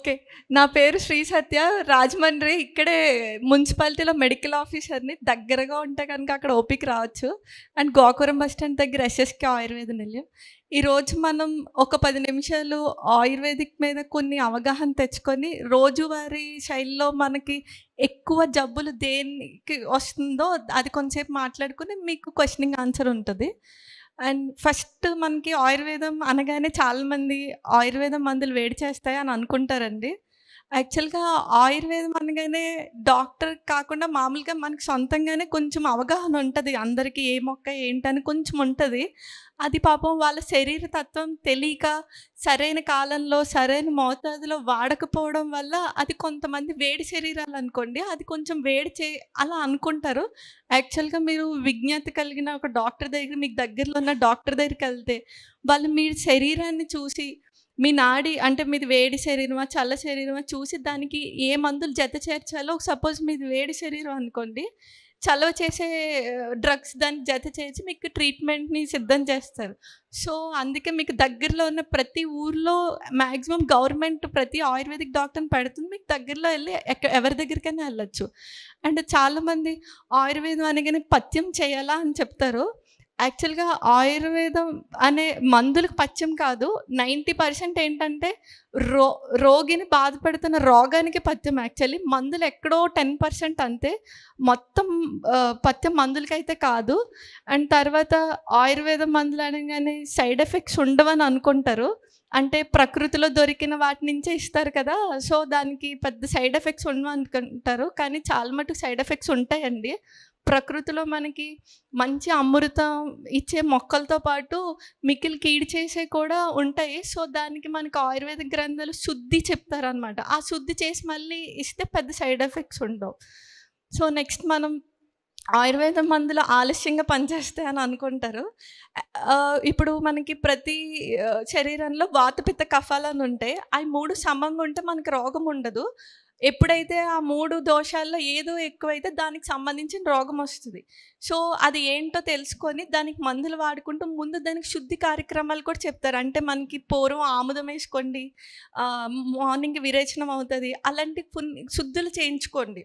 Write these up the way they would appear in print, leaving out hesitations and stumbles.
Okay. నా పేరు శ్రీ సత్య. రాజమండ్రి ఇక్కడే మున్సిపాలిటీలో మెడికల్ ఆఫీసర్‌ని. దగ్గరగా ఉంటే గనుక అక్కడ ఓపీకి రావచ్చు. అండ్ గోకురం బస్ స్టాండ్ దగ్గర ఎస్ఎస్‌కే ఆయుర్వేద నిలయం. ఈరోజు మనం ఒక 10 నిమిషాలు ఆయుర్వేదిక్ మీద కొన్ని అవగాహన తెచ్చుకొని, రోజువారీ శైలిలో మనకి ఎక్కువ జబ్బులు దేనికి వస్తుందో అది కొంచెంసేపు మాట్లాడుకొని మీకు క్వెషనింగ్ ఆన్సర్ ఉంటది. అండ్ ఫస్ట్ మనకి ఆయుర్వేదం అనగానే చాలామంది ఆయుర్వేదం మందులు వేడి చేస్తాయి అని అనుకుంటారండి. యాక్చువల్‌గా ఆయుర్వేదం అనగానే డాక్టర్ కాకుండా మామూలుగా మనకు సొంతంగానే కొంచెం అవగాహన ఉంటది. అందరికి ఏ మొక్క ఏంటని కొంచెం ఉంటది. అది పాపం వాళ్ళ శరీర తత్వం తెలియక సరైన కాలంలో, సరైన మోతాదులో వాడకపోవడం వల్ల అది కొంతమంది వేడి శరీరాలనుకోండి. అది కొంచెం వేడి అలా అనుకుంటారు. యాక్చువల్‌గా మీరు విజ్ఞత కలిగిన ఒక డాక్టర్ దగ్గర మీకు దగ్గరలో ఉన్న డాక్టర్ దగ్గరికెళ్తే వాళ్ళు మీ శరీరాన్ని చూసి మీ నాడి అంటే మీది వేడి శరీరమా, చల్ల శరీరమా చూసి దానికి ఏ మందులు జత చేర్చాలో సపోజ్ మీది వేడి శరీరం అనుకోండి. చలవ చేసే డ్రగ్స్ దానికి జత చేసి మీకు ట్రీట్మెంట్‌ని సిద్ధం చేస్తారు. సో, అందుకే మీకు దగ్గరలో ఉన్న ప్రతి ఊర్లో మాక్సిమం గవర్నమెంట్ ప్రతి ఆయుర్వేదిక్ డాక్టర్‌ని పెడుతుంది. మీకు దగ్గరలో ఎళ్లి ఎవరి దగ్గరికైనా ఎళ్ళొచ్చు. అండ్ చాలామంది ఆయుర్వేదం అనగానే పథ్యం చేయాలా అని చెప్తారు. యాక్చువల్‌గా ఆయుర్వేదం అనే మందులకు పథ్యం కాదు. 90% ఏంటంటే రో రోగిని బాధపెడుతున్న రోగానికి పథ్యం యాక్చువల్లీ. మందులు ఎక్కడో 10% అంతే. మొత్తం పథ్యం మందులకైతే కాదు. అండ్ తర్వాత ఆయుర్వేదం మందులు అనగానే సైడ్ ఎఫెక్ట్స్ ఉండవని అనుకుంటారు. అంటే ప్రకృతిలో దొరికిన వాటి నుంచే ఇస్తారు కదా! సో, దానికి పెద్ద సైడ్ ఎఫెక్ట్స్ ఉండవనుకుంటారు. కానీ చాలా మటుకు సైడ్ ఎఫెక్ట్స్ ఉంటాయండి. ప్రకృతిలో మనకి మంచి అమృతం ఇచ్చే మొక్కలతో పాటు మిక్కిలి కీడు చేసేవి కూడా ఉంటాయి. సో, దానికి మనకు ఆయుర్వేద గ్రంథాలు శుద్ధి చెప్తారనమాట. ఆ శుద్ధి చేసి మళ్ళీ ఇస్తే పెద్ద సైడ్ ఎఫెక్ట్స్ ఉండవు. సో, నెక్స్ట్ మనం ఆయుర్వేద మందులు ఆలస్యంగా పనిచేస్తాయి అని అనుకుంటారు. ఇప్పుడు మనకి ప్రతి శరీరంలో వాత, పిత్త, కఫాలని ఉంటాయి. అవి 3 సమంగా ఉంటే మనకు రోగం ఉండదు. ఎప్పుడైతే ఆ 3 దోషాల్లో ఏదో ఎక్కువైతే దానికి సంబంధించిన రోగం వస్తది. సో, అది ఏంటో తెలుసుకొని దానికి మందులు వాడుకుంటూ ముందు దానికి శుద్ధి కార్యక్రమాలు కూడా చెప్తారు. అంటే మనకి పూర్వం ఆముదం ఏసుకోండి, మార్నింగ్ విరేచనం అవుతది. అలాంటి శుద్ధులు చేయించుకోండి.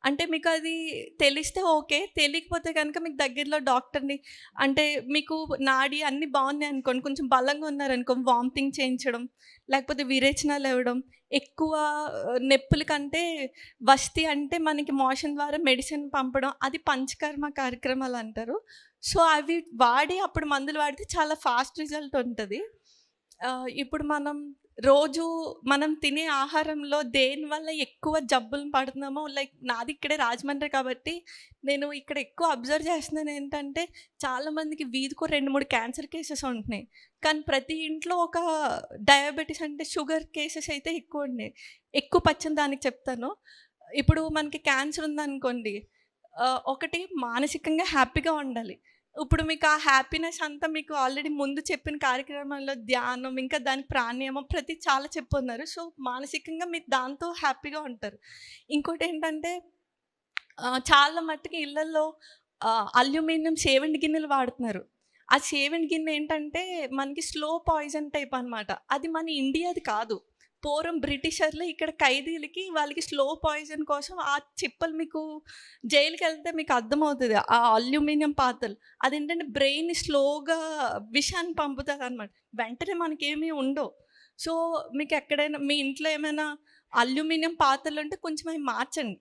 అంటే మీకది తెలిస్తే ఓకే. తెలియకపోతే గనక మీకు దగ్గరలో డాక్టర్‌ని అంటే మీకు నాడి అన్నీ బాగున్నాయనుకోండి, కొంచెం బలంగా ఉన్నారనుకో వామిటింగ్ చేయించడం, లేకపోతే విరేచనాలవ్వడం, ఎక్కువ నొప్పుల కంటే వస్తి అంటే మనకి మోషన్ ద్వారా మెడిసిన్ పంపడం, అది పంచకర్మ కార్యక్రమాలంటారు. సో, అవి వాడి అప్పుడు మందులు వాడితే చాలా ఫాస్ట్ రిజల్ట్ ఉంటది. ఇప్పుడు రోజు మనం తినే ఆహారంలో దేనివల్ల ఎక్కువ జబ్బులు పడుతున్నామో లైక్ నాది ఇక్కడే రాజమండ్రి కాబట్టి నేను ఇక్కడ ఎక్కువ అబ్జర్వ్ చేస్తున్నాను ఏంటంటే చాలామందికి వీధికో 2, 3 క్యాన్సర్ కేసెస్ ఉంటున్నాయి. కానీ ప్రతి ఇంట్లో ఒక డయాబెటీస్ అంటే షుగర్ కేసెస్ అయితే ఎక్కువ ఉన్నాయి. ఎక్కువ పచ్చని దానికి చెప్తాను. ఇప్పుడు మనకి క్యాన్సర్ ఉందనుకోండి, ఒకటి మానసికంగా హ్యాపీగా ఉండాలి. ఇప్పుడు మీకు ఆ హ్యాపీనెస్ అంతా మీకు ఆల్రెడీ ముందు చెప్పిన కార్యక్రమాల్లో ధ్యానం, ఇంకా దానికి ప్రాణాయామం చాలా చెప్పున్నారు. సో, మానసికంగా మీరు దాంతో హ్యాపీగా ఉంటారు. ఇంకోటేంటంటే చాలా మట్టుకు ఇళ్లల్లో అల్యూమినియం సేవిండి గిన్నెలు వాడుతున్నారు. ఆ సేవిండి గిన్నె ఏంటంటే మనకి స్లో పాయిజన్ టైప్ అనమాట. అది మన ఇండియాది కాదు. పూర్వం బ్రిటిషర్లు ఇక్కడ ఖైదీలకి వాళ్ళకి స్లో పాయిజన్ కోసం ఆ చిప్పలు మీకు జైలుకెళ్తే మీకు అర్థమవుతది. ఆ అల్యూమినియం పాత్రలు. అదేంటంటే బ్రెయిన్‌ని స్లోగా విషాన్ని పంపుతదనమాట. వెంటనే మనకేమీ ఉండవు. సో, మీకెక్కడైనా మీ ఇంట్లో ఏమైనా అల్యూమినియం పాత్రలుంటే కొంచెం అవి మార్చండి.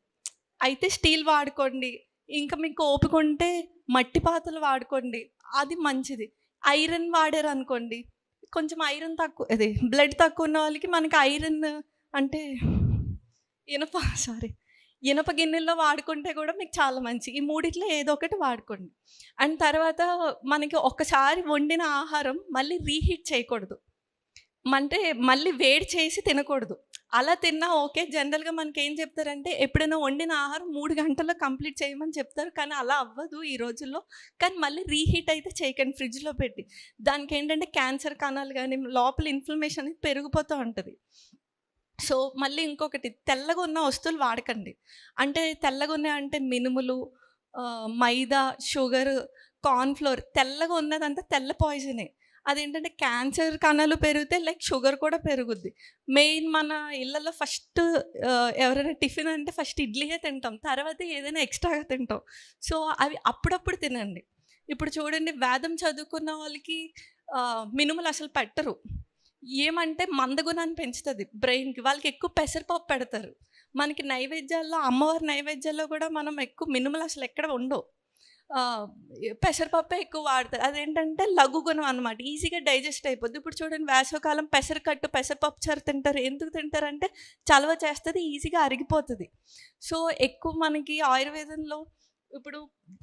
అయితే స్టీల్ వాడుకోండి. ఇంకా మీకు ఓపికుంటే మట్టి పాత్రలు వాడుకోండి. అది మంచిది. ఐరన్ వాడారనుకోండి, కొంచెం ఐరన్ బ్లడ్ తక్కువున్న వాళ్ళకి మనకి ఐరన్ అంటే ఇనప సారీ. ఇనప గిన్నెల్లో వాడుకుంటే గూడా మీకు చాలా మంచిది. ఈ మూడిట్లో ఏదో ఒకటి వాడుకోండి. అండ్ తర్వాత మనకి ఒక్కసారి వండిన ఆహారం మళ్ళీ రీహీట్ చేయకూడదు. అంటే మళ్ళీ వేడి చేసి తినకూడదు. అలా తిన్నా ఓకే. జనరల్‌గా మనకేం చెప్తారంటే ఎప్పుడైనా వండిన ఆహారం 3 గంటల్లో కంప్లీట్ చేయమని చెప్తారు. కానీ అలా అవ్వదు ఈ రోజుల్లో. కానీ మళ్ళీ రీహీట్ అయితే చేయకండి ఫ్రిడ్జ్‌లో పెట్టి. దానికేంటంటే క్యాన్సర్ కణాలు గానీ, లోపల ఇన్‌ఫ్లమేషన్ అనేది పెరిగిపోతూ ఉంటది. సో, మళ్ళీ ఇంకొకటి తెల్లగా ఉన్న వస్తువులు వాడకండి. అంటే తెల్లగున్నాయంటే మినుములు, మైదా, షుగరు, కార్న్ ఫ్లోర్ తెల్లగా ఉన్నదంతా తెల్ల పాయిజనే. అదేంటంటే క్యాన్సర్ కణాలు పెరిగితే లైక్ షుగర్ కూడా పెరుగుద్ది. మెయిన్ మన ఇళ్ళల్లో ఫస్ట్ ఎవరైనా టిఫిన్ అంటే ఫస్ట్ ఇడ్లీయే తింటాం. తర్వాత ఏదైనా ఎక్స్‌ట్రాగా తింటాం. సో, అవి అప్పుడప్పుడు తినండి. ఇప్పుడు చూడండి వేదం చదువుకున్న వాళ్ళకి మినుములు అసలు పెట్టరు. ఏమంటే మందగుణాన్ని పెంచుతది బ్రెయిన్‌కి. వాళ్ళకి ఎక్కువ పెసరపప్పు పెడతారు. మనకి నైవేద్యాల్లో అమ్మవారి నైవేద్యాల్లో కూడా మనం ఎక్కువ మినుములు అసలు ఎక్కడ ఉండవు. ఆహ్, పెసరపప్పే ఎక్కువ వాడతారు. అదేంటంటే లఘు గుణం అనమాట. ఈజీగా డైజెస్ట్ అయిపోద్ది. ఇప్పుడు చూడండి వేసవికాలం పెసరకట్టు, పెసరపప్పు చారు తింటారు. ఎందుకు తింటారంటే చలవ చేస్తది, ఈజీగా అరిగిపోతది. సో, ఎక్కువ మనకి ఆయుర్వేదంలో ఇప్పుడు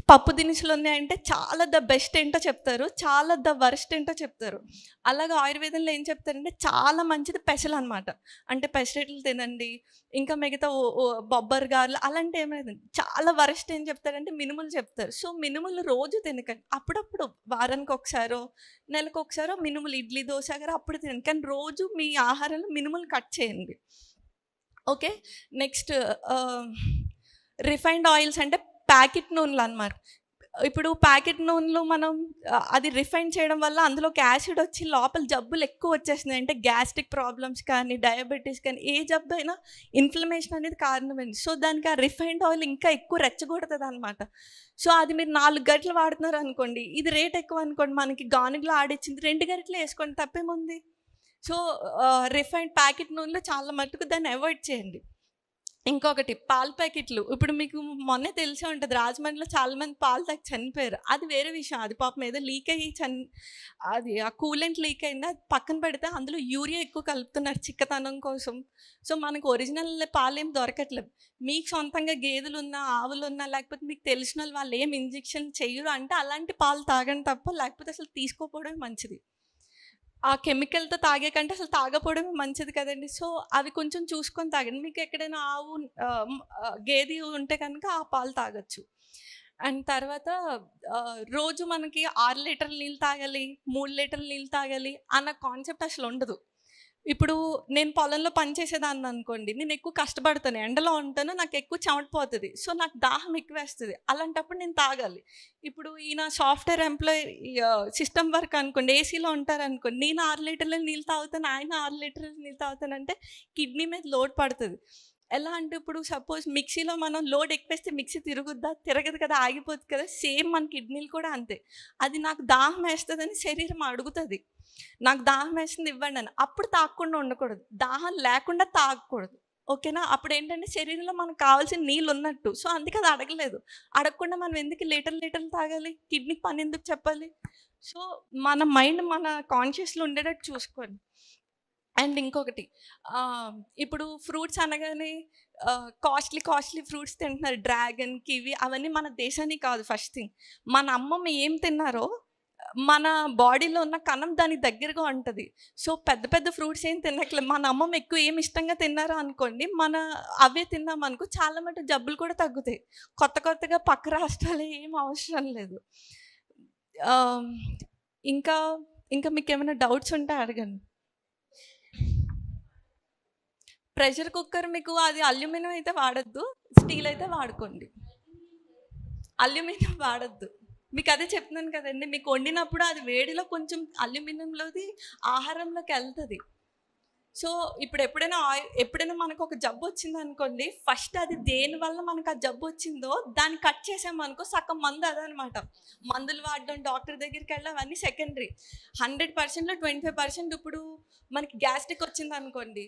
పప్పు దినుసులు ఉన్నాయంటే చాలా ద బెస్ట్ ఏంటో చెప్తారు. చాలా ద వరస్ట్ ఏంటో చెప్తారు. అలాగే ఆయుర్వేదంలో ఏం చెప్తారంటే చాలా మంచిది పెసలనమాట. అంటే పెసరట్లు తినండి. ఇంకా మిగతా ఓ ఓ బొబ్బరు గారెలు అలాంటివి ఏమి లేదండి. చాలా వరస్ట్ ఏం చెప్తారంటే మినుములు చెప్తారు. సో, మినుములు రోజు తినకండి. అప్పుడప్పుడు వారానికి ఒకసారో, నెలకొకసారో మినుములు ఇడ్లీ, దోస గారు అప్పుడు తినండి. కానీ రోజు మీ ఆహారంలో మినుములు కట్ చేయండి. ఓకే. నెక్స్ట్ ఆహ్, రిఫైన్డ్ ఆయిల్స్ అంటే ప్యాకెట్ నూనెలనమాట. ఇప్పుడు ప్యాకెట్ నూనెలు మనం అది రిఫైన్ చేయడం వల్ల అందులోకి యాసిడ్ వచ్చి లోపల జబ్బులు ఎక్కువ వచ్చేస్తున్నాయి. అంటే గ్యాస్ట్రిక్ ప్రాబ్లమ్స్ కానీ, డయాబెటిస్ కానీ ఏ జబ్బైనా ఇన్‌ఫ్లమేషన్ అనేది కారణమైంది. సో, దానికి ఆ రిఫైన్డ్ ఆయిల్ ఇంకా ఎక్కువ రెచ్చగొడతదనమాట. సో, అది మీరు 4 గంటలు వాడుతున్నారనుకోండి, ఇది రేట్ ఎక్కువనుకోండి, మనకి గానుగలో ఆడిచ్చింది 2 గరిటెలే ఏసుకోండి తప్పేముంది? సో, రిఫైన్డ్ ప్యాకెట్ నూనెలో చాలా మట్టుకు దాన్ని అవాయిడ్ చేయండి. ఇంకొకటి పాల ప్యాకెట్లు. ఇప్పుడు మీకు మొన్నే తెలిసే ఉంటది. రాజమండ్రిలో చాలా మంది పాలు తాగి చనిపోయారు. అది వేరే విషయం. అది పాపం ఏదో లీక్ అయ్యి అది ఆ కూలెంట్ లీక్ అయింది. అది పక్కన పెడితే అందులో యూరియా ఎక్కువ కలుపుతున్నారు చిక్కదనం కోసం. సో, మనకు ఒరిజినల్ పాలేం దొరకట్లేదు. మీకు సొంతంగా గేదెలున్నా, ఆవులున్నా లేకపోతే మీకు తెలిసినోళ్ళు వాళ్ళు ఏం ఇంజెక్షన్ చెయ్యరు అంటే అలాంటి పాలు తాగండి తప్ప లేకపోతే అసలు తీసుకోకపోవడమే మంచిది. ఆ కెమికల్‌తో తాగే కంటే అసలు తాగకపోవడమే మంచిది కదండీ! సో, అవి కొంచెం చూసుకొని తాగండి. మీకు ఎక్కడైనా గేదె ఉంటే కనుక ఆ పాలు తాగొచ్చు. అండ్ తర్వాత రోజు మనకి 6 లీటర్ల నీళ్ళు తాగాలి, 3 లీటర్ల నీళ్ళు తాగాలి అన్న కాన్సెప్ట్ అసలుండదు. ఇప్పుడు నేను పొలంలో పని చేసేదాన్ననుకోండి, నేనెక్కువ కష్టపడతాను. ఎండలో ఉంటాను. నాకెక్కువ చెమట పోతది. సో, నాకు దాహం ఎక్కువేస్తది. అలాంటప్పుడు నేను తాగాలి. ఇప్పుడు ఈయన సాఫ్ట్‌వేర్ ఎంప్లాయీ సిస్టమ్ వర్క్ అనుకోండి, ఏసీలో ఉంటారనుకోండి, నేను 6 లీటర్ల నీళ్ళు తాగుతాను, ఆయన 6 లీటర్ల నీళ్ళు తాగుతానంటే కిడ్నీ మీద లోడ్ పడతది. ఎలా అంటే ఇప్పుడు సపోజ్ మిక్సీలో మనం లోడ్ ఎక్కువేస్తే మిక్సీ తిరుగుద్దా? తిరగదు కదా! ఆగిపోద్ది కదా! సేమ్ మన కిడ్నీలు కూడా అంతే. అది నాకు దాహం ఏస్తదని శరీరం అడుగుతది. నాకు దాహం వేస్తుంది ఇవ్వండని. అప్పుడు తాగకుండా ఉండకూడదు. దాహం లేకుండా తాగకూడదు. ఓకేనా? అప్పుడేంటంటే శరీరంలో మనకు కావాల్సిన నీళ్ళున్నట్టు. సో, అందుకే అది అడగలేదు. అడగకుండా మనం ఎందుకు లీటర్లు తాగాలి? కిడ్నీకి పనెందుకు చెప్పాలి? సో, మన మైండ్ మన కాన్షియస్‌లో ఉండేటట్టు చూసుకోండి. అండ్ ఇంకొకటి ఇప్పుడు ఫ్రూట్స్ అనగానే కాస్ట్‌లీ ఫ్రూట్స్ తింటున్నారు. డ్రాగన్, కివి అవన్నీ మన దేశానికి కాదు ఫస్ట్ థింగ్. మన అమ్మమ్మ ఏం తిన్నారో మన బాడీలో ఉన్న కణం దానికి దగ్గరగా ఉంటది. సో, పెద్ద పెద్ద ఫ్రూట్స్ ఏం తినట్లేదు. మన అమ్మమ్మ ఎక్కువ ఏమి ఇష్టంగా తిన్నారో అనుకోండి, అవే తిన్నామనుకో చాలా మటుకు జబ్బులు కూడా తగ్గుతాయి. కొత్తగా పక్క రాష్ట్రాలు ఏం అవసరం లేదు. ఆహ్, ఇంకా, ఇంకా మీకేమైనా డౌట్స్ ఉంటే అడగండి. ప్రెషర్ కుక్కర్ మీకు అది అల్యూమినియం అయితే వాడొద్దు. స్టీల్ అయితే వాడుకోండి. అల్యూమినియం వాడొద్దు. మీకదే చెప్తున్నాను కదండీ! మీకు వండినప్పుడు అది వేడిలో కొంచెం అల్యూమినియంలోది ఆహారంలోకెళ్తది. సో, ఎప్పుడైనా మనకొక జబ్బొచ్చిందనుకోండి, ఫస్ట్ అది దేనివల్ల మనకు ఆ జబ్బొచ్చిందో దాన్ని కట్ చేసామనుకో సగం మందు అదనమాట. మందులు వాడడం, డాక్టర్ దగ్గరికెళ్ళడం అవన్నీ సెకండరీ. 100%లో 25% ఇప్పుడు మనకి గ్యాస్ట్రిక్ వచ్చిందనుకోండి,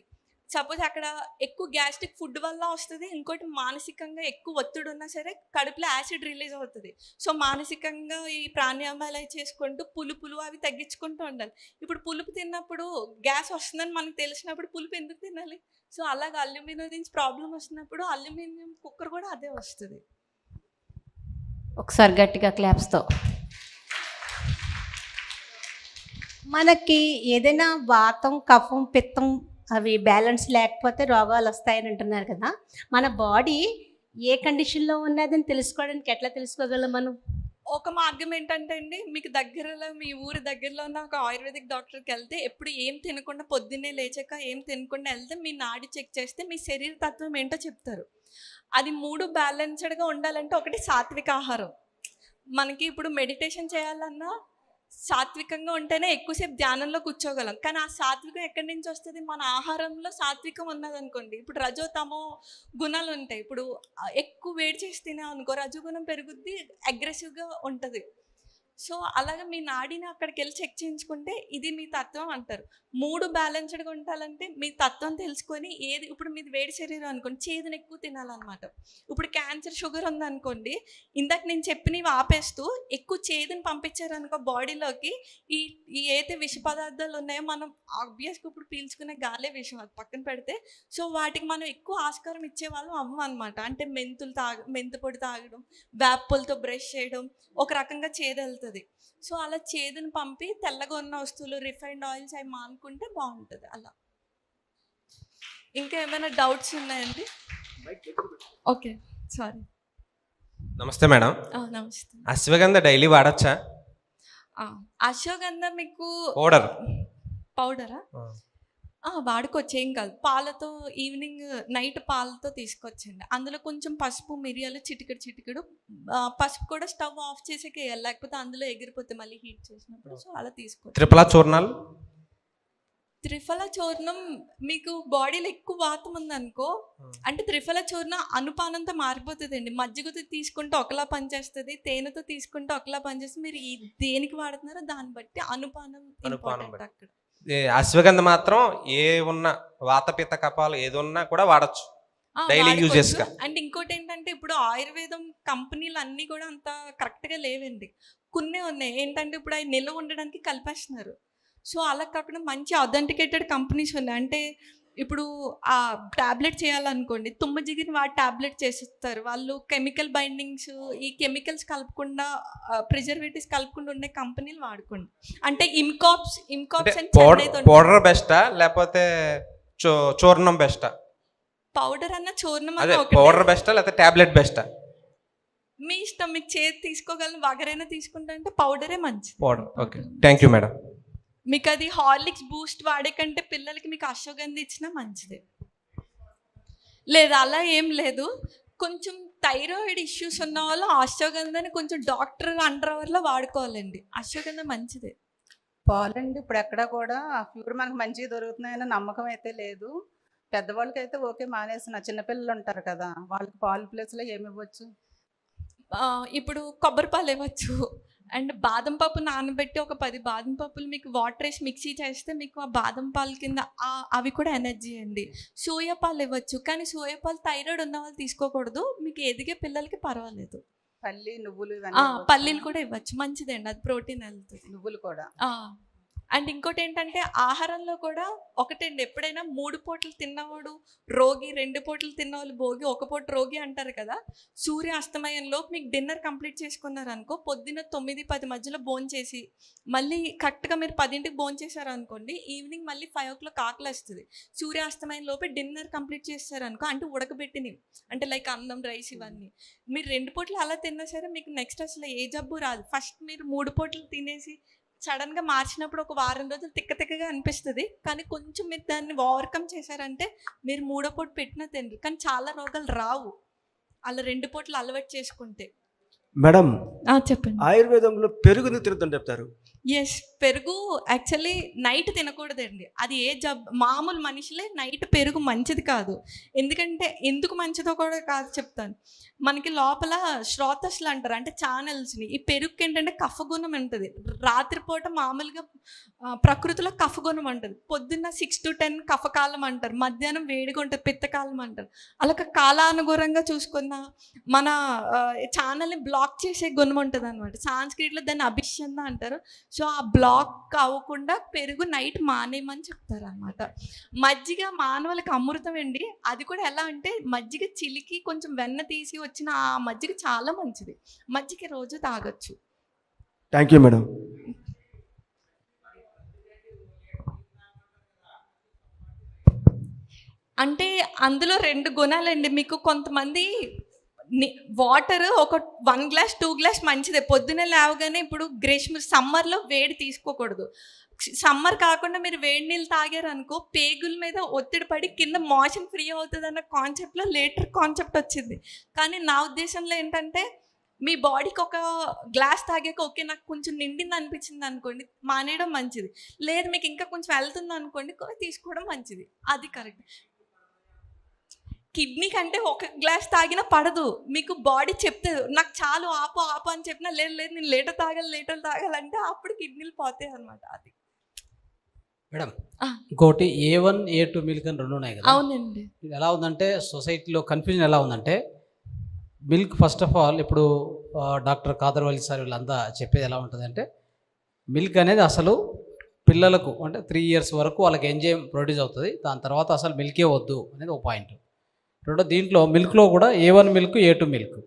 సపోజ్ అక్కడ ఎక్కువ గ్యాస్ట్రిక్ ఫుడ్ వల్ల వస్తది. ఇంకోటి మానసికంగా ఎక్కువ ఒత్తిడున్నా సరే కడుపులో యాసిడ్ రిలీజ్ అవుతది. సో, మానసికంగా ఈ ప్రాణాయామాలు అవి చేసుకుంటూ పులుపులు అవి తగ్గించుకుంటూ ఉండాలి. ఇప్పుడు పులుపు తిన్నప్పుడు గ్యాస్ వస్తుందని మనకు తెలిసినప్పుడు పులుపు ఎందుకు తినాలి? సో, అలాగా అల్యూమినియం నుంచి ప్రాబ్లమ్ వస్తున్నప్పుడు అల్యూమినియం కుక్కర్ కూడా అదే వస్తది. ఒకసారి గట్టిగా క్లాప్స్‌తో. మనకి ఏదైనా వాతం, కఫం, పిత్తం అవి బ్యాలెన్స్ లేకపోతే రోగాలొస్తాయని అంటున్నారు కదా! మన బాడీ ఏ కండిషన్‌లో ఉన్నదని తెలుసుకోవడానికి ఎట్లా తెలుసుకోగలం మనం? ఒక మార్గం ఏంటంటే అండి, మీకు దగ్గరలో మీ ఊరి దగ్గరలో ఉన్న ఒక ఆయుర్వేదిక్ డాక్టర్‌కెళ్తే ఎప్పుడు ఏం తినకుండా పొద్దున్నే లేచాక ఏం తినకుండా ఎళ్తే మీ నాడి చెక్ చేస్తే మీ శరీర తత్వం ఏంటో చెప్తారు. అది 3 బ్యాలెన్స్‌డ్‌గా ఉండాలంటే ఒకటి సాత్విక ఆహారం. మనకి ఇప్పుడు మెడిటేషన్ చేయాలన్నా సాత్వికంగా ఉంటేనే ఎక్కువసేపు ధ్యానంలో కూర్చోగలం. కానీ ఆ సాత్వికం ఎక్కడి నుంచి వస్తుంది? మన ఆహారంలో సాత్వికం ఉన్నదనుకోండి, ఇప్పుడు రజో తమో గుణాలు ఉంటాయి. ఇప్పుడు ఎక్కువ వేడి చేసి తినామనుకో రజోగుణం పెరుగుద్ది, అగ్రెసివ్గా ఉంటుంది. సో అలాగే మీ నాడిని అక్కడికి వెళ్ళి చెక్ చేయించుకుంటే ఇది మీ తత్వం అంటారు. 3 బ్యాలెన్స్డ్గా ఉండాలంటే మీ తత్వం తెలుసుకొని ఏది, ఇప్పుడు మీది వేడి శరీరం అనుకోండి, చేదుని ఎక్కువ తినాలన్నమాట. ఇప్పుడు క్యాన్సర్, షుగర్ ఉందనుకోండి, ఇందాక నేను చెప్పినవి ఆపేస్తూ ఎక్కువ చేదుని పంపించారనుకో బాడీలోకి, ఈ ఈ ఏదైతే విష పదార్థాలు ఉన్నాయో మనం ఆబ్వియస్గా ఇప్పుడు పీల్చుకునే గాలే విషం, అది పక్కన పెడితే. సో వాటికి మనం ఎక్కువ ఆస్కారం ఇచ్చేవాళ్ళం అవ్వం అనమాట. అంటే మెంతు పొడి తాగడం, వేపలతో బ్రష్ చేయడం ఒక రకంగా చేదు వెళ్తుంది. సో అలా చేదుని పంపి తెల్లగా ఉన్న వస్తువులు, రిఫైన్డ్ ఆయిల్స్ అవి మానుకుంటే బాగుంటుంది. అలా ఇంకా ఏమైనా డౌట్స్ ఉన్నాయండి? Okay, sorry. నమస్తే మేడం. నమస్తే. అశ్వగంధ డైలీ వాడచ్చా? అశ్వగంధ మీకు పౌడరా? వాడుకోవచ్చు, ఏం కాదు. పాలతో ఈవినింగ్ నైట్ పాలతో తీసుకొచ్చండి. అందులో కొంచెం పసుపు, మిరియాలు, చిటికెడు పసుపు కూడా స్టవ్ ఆఫ్ చేసేకి వేయాలి, లేకపోతే అందులో ఎగిరిపోతే మళ్ళీ హీట్ చేసినప్పుడు. సో అలా తీసుకోవచ్చు. త్రిఫల చూర్ణం మీకు బాడీలో ఎక్కువ వాతం ఉందనుకో, అంటే త్రిఫల చూర్ణం అనుపానంతో మారిపోతుందండి. మజ్జిగతో తీసుకుంటే ఒకలా పనిచేస్తుంది, తేనెతో తీసుకుంటే ఒకలా పనిచేస్తుంది. మీరు దేనికి వాడుతున్నారో దాన్ని బట్టి అనుపానం అక్కడ. అశ్వగంధ మాత్రం ఏ ఉన్న వాతపిత్త కపాలు ఏది ఉన్నా కూడా వాడచ్చు, డైలీ యూజెస్ గా. అండ్ ఇంకోటి ఏంటంటే ఇప్పుడు ఆయుర్వేదం కంపెనీలు అన్నీ కూడా అంత కరెక్ట్గా లేవండి. కొన్ని ఉన్నాయి ఏంటంటే ఇప్పుడు అవి నిల్వ ఉండడానికి కలిపేస్తున్నారు. సో అలా కాకుండా మంచి అథెంటికేటెడ్ కంపెనీస్ ఉన్నాయి. అంటే ఇప్పుడు ఆ ట్యాబ్లెట్ చేయాలనుకోండి, తుమ్మజిగిని వాటి ట్యాబ్లెట్ చేసిస్తారు వాళ్ళు. కెమికల్ బైండింగ్స్, ఈ కెమికల్స్ కలపకుండా, ప్రిజర్వేటివ్స్ కలపకుండా ఉండే కంపెనీలు వాడుకోండి. అంటే ఇమ్కాప్స్ పౌడర్ బెస్టా లేకపోతే చూర్ణం బెస్టా? పౌడర్ అన్న చూర్ణం అన్న, పౌడర్ బెస్టా లేకపోతే టాబ్లెట్ బెస్టా? మీ ఇష్టం, మీకు చేతి తీసుకోగలను, వగరైనా తీసుకుంటా అంటే పౌడరే మంచిది. Powder. Okay, thank you madam. మీకు అది హార్లిక్స్ బూస్ట్ వాడే కంటే పిల్లలకి మీకు అశ్వగంధ ఇచ్చినా మంచిదే. లేదు అలా ఏం లేదు. కొంచెం థైరాయిడ్ ఇష్యూస్ ఉన్న వాళ్ళు అశ్వగంధని కొంచెం డాక్టర్ అండర్ అవర్లో వాడుకోవాలండి. అశ్వగంధ మంచిదే. పాలండి ఇప్పుడు ఎక్కడ కూడా ప్యూర్ మనకు మంచిగా దొరుకుతున్నాయన్న నమ్మకం అయితే లేదు. పెద్దవాళ్ళకి అయితే ఓకే మానేసిన, చిన్నపిల్లలు ఉంటారు కదా, వాళ్ళకి పాలు ప్లేస్లో ఏమి ఇవ్వచ్చు? ఇప్పుడు కొబ్బరి పాలు ఇవ్వచ్చు. అండ్ బాదం పప్పు నానబెట్టి ఒక 10 బాదం పప్పులు మీకు వాటర్ వేసి మిక్సీ చేస్తే మీకు ఆ బాదం పాలు కింద అవి కూడా ఎనర్జీ అండి. సోయా పాలు ఇవ్వచ్చు, కానీ సోయా పాలు థైరాయిడ్ ఉన్న వాళ్ళు తీసుకోకూడదు. మీకు ఎదిగే పిల్లలకి పర్వాలేదు. పల్లీలు కూడా ఇవ్వచ్చు, మంచిదండి, అది ప్రోటీన్ వెళ్తుంది. నువ్వులు కూడా. అండ్ ఇంకోటి ఏంటంటే ఆహారంలో కూడా ఒకటండి, ఎప్పుడైనా 3 పూటలు తిన్నవాడు రోగి, 2 పూటలు తిన్నవాళ్ళు భోగి, 1 పూట రోగి అంటారు కదా. సూర్య అస్తమయంలో మీకు డిన్నర్ కంప్లీట్ చేసుకున్నారనుకో, పొద్దున్న 9-10 మధ్యలో భోంచేసి మళ్ళీ కరెక్ట్గా మీరు 10ంటికి భోంచేశారనుకోండి, ఈవినింగ్ మళ్ళీ 5 o'clock ఆకలి వస్తుంది. సూర్యాస్తమయం లోపే డిన్నర్ కంప్లీట్ చేస్తారనుకో, అంటే ఉడకబెట్టినవి, అంటే లైక్ అన్నం, రైస్, ఇవన్నీ మీరు 2 పూటలు అలా తిన్నా సరే మీకు నెక్స్ట్ అసలు ఏ జబ్బు రాదు. ఫస్ట్ మీరు 3 పూటలు తినేసి సడన్గా మార్చినప్పుడు ఒక వారం రోజులు తిక్కగా అనిపిస్తుంది, కానీ కొంచెం మీరు దాన్ని ఓవర్కమ్ చేశారంటే మీరు 3వ పూట పెట్టినా తినరు, కానీ చాలా రోగాలు రావు అలా 2 పూటలు అలవాటు చేసుకుంటే. మేడం చెప్పండి. ఆయుర్వేదంలో పెరుగుని తినొద్దని చెప్తారు. ఎస్, పెరుగు యాక్చువల్లీ నైట్ తినకూడదండి. అది మామూలు మనుషులే నైట్ పెరుగు మంచిది కాదు. ఎందుకంటే ఎందుకు మంచిదో కూడా కాదు చెప్తాను. మనకి లోపల శ్రోతస్లు అంటారు, అంటే ఛానల్స్ని. ఈ పెరుగుకి ఏంటంటే కఫగుణం ఉంటుంది. రాత్రిపూట మామూలుగా ప్రకృతిలో కఫగుణం ఉంటుంది. పొద్దున్న 6 to 10 కఫకాలం అంటారు, మధ్యాహ్నం వేడిగా ఉంటుంది పిత్తకాలం అంటారు. అలా కాలానుగుణంగా చూసుకున్న మన ఛానల్ని బ్లాక్ చేసే గుణం ఉంటుంది అనమాట. సాంస్క్రిట్లో దాన్ని అభిష్యంద అంటారు. సో ఆ బ్లాక్ అవ్వకుండా పెరుగు నైట్ మానేయమని చెప్తారు అనమాట. మజ్జిగ మానవులకి అమృతం అండి. అది కూడా ఎలా అంటే మజ్జిగ చిలికి కొంచెం వెన్న తీసి వచ్చిన ఆ మజ్జిగ చాలా మంచిది. మజ్జిగ రోజు తాగొచ్చు. Thank you madam. అంటే అందులో 2 గుణాలండి. మీకు కొంతమంది వాటర్ ఒక 1 glass 2 glass మంచిదే. పొద్దున్నే లేవగానే ఇప్పుడు గ్రీష్మ సమ్మర్లో వేడి తీసుకోకూడదు. సమ్మర్ కాకుండా మీరు వేడి నీళ్ళు తాగారనుకో పేగుల మీద ఒత్తిడి పడి కింద మోషన్ ఫ్రీ అవుతుంది అన్న కాన్సెప్ట్లో లేటర్ కాన్సెప్ట్ వచ్చింది. కానీ నా ఉద్దేశంలో ఏంటంటే మీ బాడీకి ఒక గ్లాస్ తాగాక ఓకే నాకు కొంచెం నిండింది అనిపించింది అనుకోండి, మానేయడం మంచిది. లేదు మీకు ఇంకా కొంచెం వెళ్తుంది అనుకోండి, తీసుకోవడం మంచిది. అది కరెక్ట్. కిడ్నీ కంటే ఒక గ్లాస్ తాగినా పడదు, మీకు బాడీ చెప్తే నాకు చాలు ఆపు ఆపు అని చెప్పినా లేదు లేదు నేను లీటర్ తాగాలంటే అప్పుడు కిడ్నీలు పోతాయి అనమాట. అది మేడం ఇంకోటి A1 A2 మిల్క్ అని 2 ఉన్నాయి కదా. అవునండి. ఇది ఎలా ఉందంటే సొసైటీలో కన్ఫ్యూజన్ ఎలా ఉందంటే, మిల్క్ ఫస్ట్ ఆఫ్ ఆల్ ఇప్పుడు డాక్టర్ కాదర్వల్లి సార్ వీళ్ళంతా చెప్పేది ఎలా ఉంటుందంటే, మిల్క్ అనేది అసలు పిల్లలకు అంటే 3 years వరకు వాళ్ళకి ఎంజైమ్ ప్రొడ్యూస్ అవుతుంది, దాని తర్వాత అసలు మిల్కే వద్దు అనేది ఒక పాయింట్. రెండో దీంట్లో మిల్క్లో కూడా A1 milk A2 milk.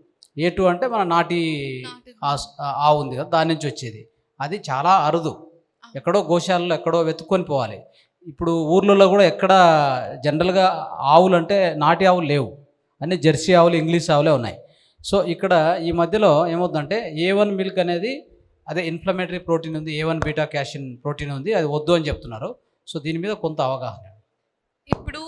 A2 అంటే మన నాటి ఆవు ఉంది కదా, దాని నుంచి వచ్చేది. అది చాలా అరుదు, ఎక్కడో గోశాలలో ఎక్కడో వెతుక్కొని పోవాలి. ఇప్పుడు ఊర్లలో కూడా ఎక్కడ జనరల్గా ఆవులు అంటే నాటి ఆవులు లేవు, అన్నీ జెర్సీ ఆవులు ఇంగ్లీష్ ఆవులే ఉన్నాయి. సో ఇక్కడ ఈ మధ్యలో ఏమవుతుందంటే A1 మిల్క్ అనేది అదే ఇన్ఫ్లమేటరీ ప్రోటీన్ ఉంది, A1 బీటా క్యాషిన్ ప్రోటీన్ ఉంది, అది వద్దు అని చెప్తున్నారు. సో దీని మీద కొంత అవగాహన. ఇప్పుడు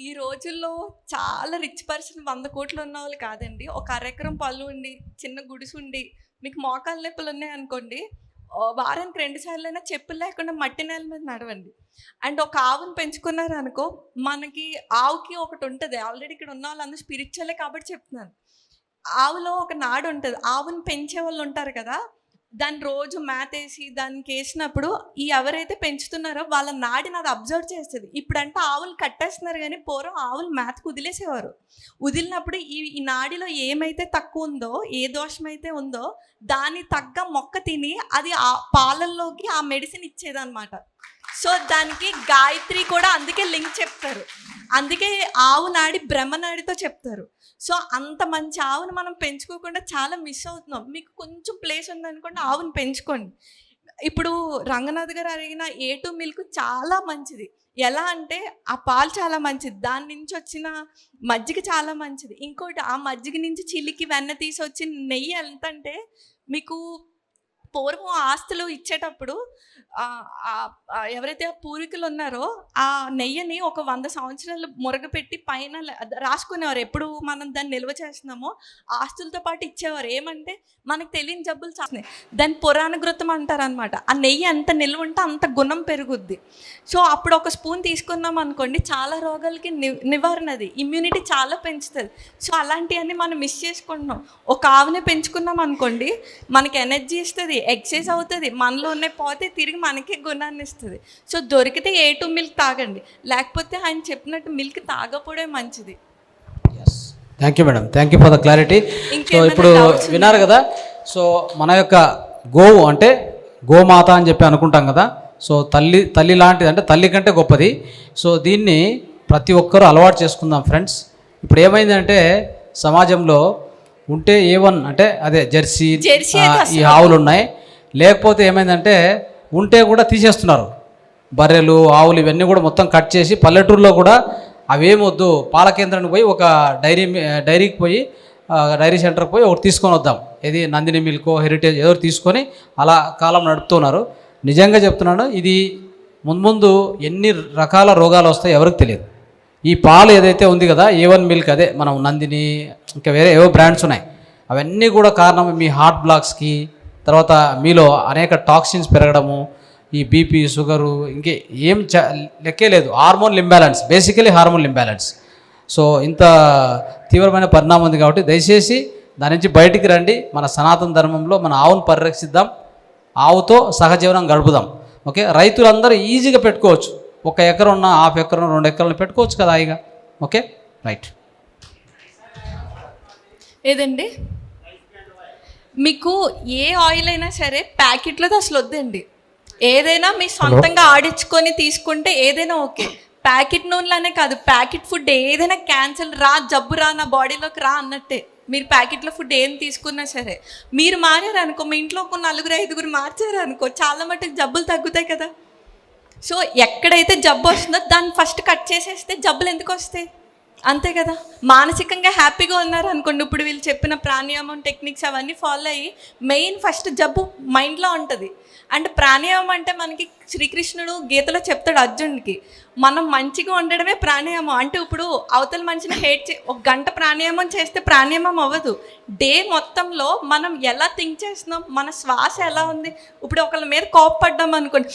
ఈ రోజుల్లో చాలా రిచ్ పర్సన్ 100 కోట్లు ఉన్న వాళ్ళు కాదండి. ఒక అరెకరం పొలం ఉండి చిన్న గుడిసు ఉండి మీకు మోకాలు నొప్పులు ఉన్నాయనుకోండి, వారానికి 2 సార్లైనా చెప్పులు లేకుండా మట్టి నేల మీద నడవండి. అండ్ ఒక ఆవును పెంచుకున్నారు అనుకో, మనకి ఆవుకి ఒకటి ఉంటుంది, ఆల్రెడీ ఇక్కడ ఉన్న వాళ్ళందరూ స్పిరిచువలే కాబట్టి చెప్తున్నాను. ఆవులో ఒక నాడు ఉంటుంది, ఆవును పెంచే వాళ్ళు ఉంటారు కదా, దాన్ని రోజు మేతేసి దానికి వేసినప్పుడు ఈ ఎవరైతే పెంచుతున్నారో వాళ్ళ నాడిని అది అబ్జర్వ్ చేస్తుంది. ఇప్పుడంటే ఆవులు కట్టేస్తున్నారు, కానీ పూర్వం ఆవులు మేతకు వదిలేసేవారు. వదిలినప్పుడు ఈ నాడిలో ఏమైతే తక్కువ ఉందో, ఏ దోషం అయితే ఉందో దాని తగ్గ మొక్క తిని అది ఆ పాలల్లోకి ఆ మెడిసిన్ ఇచ్చేదన్నమాట. సో దానికి గాయత్రి కూడా అందుకే లింక్ చెప్తారు, అందుకే ఆవు నాడి బ్రహ్మనాడితో చెప్తారు. సో అంత మంచి ఆవును మనం పెంచుకోకుండా చాలా మిస్ అవుతున్నాం. మీకు కొంచెం ప్లేస్ ఉందనుకోండి, ఆవును పెంచుకోండి. ఇప్పుడు రంగనాథ్ గారు అడిగిన A2 మిల్క్ చాలా మంచిది. ఎలా అంటే ఆ పాలు చాలా మంచిది, దాని నుంచి వచ్చిన మజ్జిగ చాలా మంచిది. ఇంకోటి ఆ మజ్జిగ నుంచి చిలికి వెన్న తీసి వచ్చిన నెయ్యి ఎంత అంటే, మీకు పూర్వం ఆస్తులు ఇచ్చేటప్పుడు ఎవరైతే పూర్వీకులు ఉన్నారో ఆ నెయ్యిని ఒక 100 సంవత్సరాలు మురగపెట్టి పైన రాసుకునేవారు. ఎప్పుడు మనం దాన్ని నిల్వ చేస్తున్నామో ఆస్తులతో పాటు ఇచ్చేవారు. ఏమంటే మనకు తెలియని జబ్బులు చాలా, దాన్ని పురాణ ఘృతం అంటారు అనమాట. ఆ నెయ్యి ఎంత నిల్వ ఉంటే అంత గుణం పెరుగుద్ది. సో అప్పుడు ఒక స్పూన్ తీసుకున్నాం అనుకోండి, చాలా రోగాలకి నివారణది, ఇమ్యూనిటీ చాలా పెంచుతుంది. సో అలాంటివన్నీ మనం మిస్ చేసుకుంటున్నాం. ఒక ఆవునే పెంచుకున్నాం అనుకోండి, మనకి ఎనర్జీ ఇస్తుంది, ఎక్సైజ్ అవుతుంది, మనలో ఉన్నాయి పోతే తిరిగి మనకే గుణాన్ని ఇస్తుంది. సో దొరికితే A2 మిల్క్ తాగండి, లేకపోతే ఆయన చెప్పినట్టు మిల్క్ తాగపోవడే మంచిది. Thank you madam, thank you for the clarity. So ఇప్పుడు విన్నారు కదా, సో మన యొక్క గోవు అంటే గోమాత అని చెప్పి అనుకుంటాం కదా. సో తల్లి లాంటిది, అంటే తల్లి కంటే గొప్పది. సో దీన్ని ప్రతి ఒక్కరూ అలవాటు చేసుకుందాం ఫ్రెండ్స్. ఇప్పుడు ఏమైందంటే సమాజంలో ఉంటే A1 అంటే అదే జెర్సీ ఈ ఆవులు ఉన్నాయి, లేకపోతే ఏమైందంటే ఉంటే కూడా తీసేస్తున్నారు. బర్రెలు ఆవులు ఇవన్నీ కూడా మొత్తం కట్ చేసి పల్లెటూరులో కూడా అవేమొద్దు, పాల కేంద్రానికి పోయి ఒక డైరీకి పోయి డైరీ సెంటర్కి పోయి ఒకటి తీసుకొని వద్దాం, ఇది నందిని మిల్కో హెరిటేజ్ ఏదో తీసుకొని అలా కాలం నడుపుతున్నారు. నిజంగా చెప్తున్నాను, ఇది ముందు ఎన్ని రకాల రోగాలు వస్తాయో ఎవరికి తెలియదు. ఈ పాలు ఏదైతే ఉంది కదా A1 మిల్క్, అదే మనం నందిని ఇంకా వేరే ఏవో బ్రాండ్స్ ఉన్నాయి, అవన్నీ కూడా కారణం మీ హార్ట్ బ్లాక్స్కి, తర్వాత మీలో అనేక టాక్సిన్స్ పెరగడము, ఈ బీపీ షుగరు, ఇంకే ఏం లెక్కే లేదు. Hormone imbalance, basically hormone imbalance. So ఇంత తీవ్రమైన పరిణామం ఉంది కాబట్టి దయచేసి దాని నుంచి బయటికి రండి. మన సనాతన ధర్మంలో మన ఆవును పరిరక్షిద్దాం, ఆవుతో సహజీవనం గడుపుదాం. ఓకే, రైతులందరూ ఈజీగా పెట్టుకోవచ్చు, 1 ఎకరం ఉన్న 1/2 ఎకరం 2 ఎకరాలను పెట్టుకోవచ్చు కదా హాయిగా. Okay right. ఏదండి మీకు ఏ ఆయిల్ అయినా సరే ప్యాకెట్లో అసలు వద్దండి. ఏదైనా మీ సొంతంగా ఆడించుకొని తీసుకుంటే ఏదైనా ఓకే. ప్యాకెట్ నూనెలనే కాదు, ప్యాకెట్ ఫుడ్ ఏదైనా క్యాన్సల్, జబ్బు నా బాడీలోకి అన్నట్టే. మీరు ప్యాకెట్లో ఫుడ్ ఏం తీసుకున్నా సరే, మీరు మారారు అనుకో, మీ ఇంట్లో ఒక 4-5 మార్చారు అనుకో, చాలా మటుకు జబ్బులు తగ్గుతాయి కదా. సో ఎక్కడైతే జబ్బు వస్తుందో దాన్ని ఫస్ట్ కట్ చేసేస్తే జబ్బులు ఎందుకు వస్తాయి? అంతే కదా. మానసికంగా హ్యాపీగా ఉన్నారు అనుకోండి, ఇప్పుడు వీళ్ళు చెప్పిన ప్రాణాయామం టెక్నిక్స్ అవన్నీ ఫాలో అయ్యి మెయిన్ ఫస్ట్ జబ్బు మైండ్లో ఉంటుంది. అండ్ ప్రాణాయామం అంటే మనకి శ్రీకృష్ణుడు గీతలో చెప్తాడు అర్జునుడికి, మనం మంచిగా ఉండడమే ప్రాణాయామం. అంటే ఇప్పుడు అవతల మనిషిని ఒక గంట ప్రాణాయామం చేస్తే ప్రాణాయామం అవ్వదు. డే మొత్తంలో మనం ఎలా థింక్ చేస్తున్నాం, మన శ్వాస ఎలా ఉంది. ఇప్పుడు ఒకళ్ళ మీద కోపపడ్డాం అనుకోండి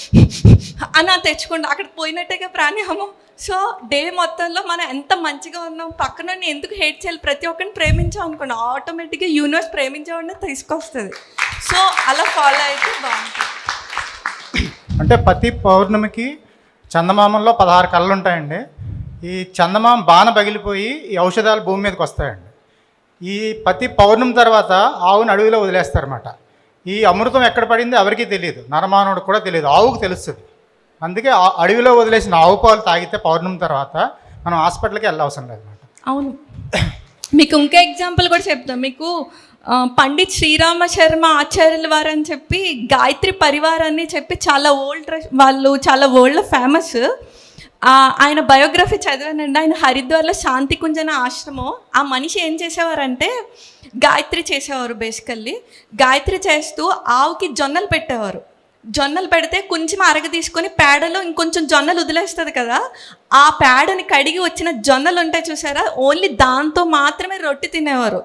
అని తెచ్చుకోండి, అక్కడ పోయినట్టుగా ప్రాణాయామం. సో డే మొత్తంలో మనం ఎంత మంచిగా ఉన్నాం, పక్కన ఎందుకు హేట్ చేయాలి, ప్రతి ఒక్కరిని ప్రేమించాం అనుకోండి, ఆటోమేటిక్గా యూనివర్స్ ప్రేమించేవాడిని తీసుకొస్తుంది. సో అలా ఫాలో అయితే బాగుంటుంది. అంటే ప్రతి పౌర్ణమికి చందమామంలో 16 కళ్ళు ఉంటాయండి. ఈ చందమామ బాణ పగిలిపోయి ఈ ఔషధాలు భూమి మీదకి వస్తాయండి. ఈ ప్రతి పౌర్ణమి తర్వాత ఆవుని అడవిలో వదిలేస్తారన్నమాట. ఈ అమృతం ఎక్కడ పడింది ఎవరికీ తెలియదు, నరమానవుడికి కూడా తెలియదు, ఆవుకు తెలుస్తుంది. అందుకే అడవిలో వదిలేసిన ఆవు పాలు తాగితే పౌర్ణమి తర్వాత మనం హాస్పిటల్కి వెళ్ళవసరం లేదన్నమాట. అవును, మీకు ఇంకో ఎగ్జాంపుల్ కూడా చెప్తాం. మీకు పండిత్ శ్రీరామ శర్మ ఆచార్యుల వారు అని చెప్పి గాయత్రి పరివారాన్ని చెప్పి చాలా చాలా వరల్డ్లో ఫేమస్. ఆయన బయోగ్రఫీ చదివానండి. ఆయన హరిద్వార్లో శాంతి కుంజన ఆశ్రమం. ఆ మనిషి ఏం చేసేవారంటే గాయత్రి చేసేవారు. బేసికల్లీ గాయత్రి చేస్తూ ఆవుకి జొన్నలు పెట్టేవారు. జొన్నలు పెడితే కొంచెం అరగ తీసుకొని పేడలో ఇంకొంచెం జొన్నలు వదిలేస్తుంది కదా, ఆ పేడని కడిగి వచ్చిన జొన్నలు ఉంటాయి చూసారా, ఓన్లీ దాంతో మాత్రమే రొట్టె తినేవారు.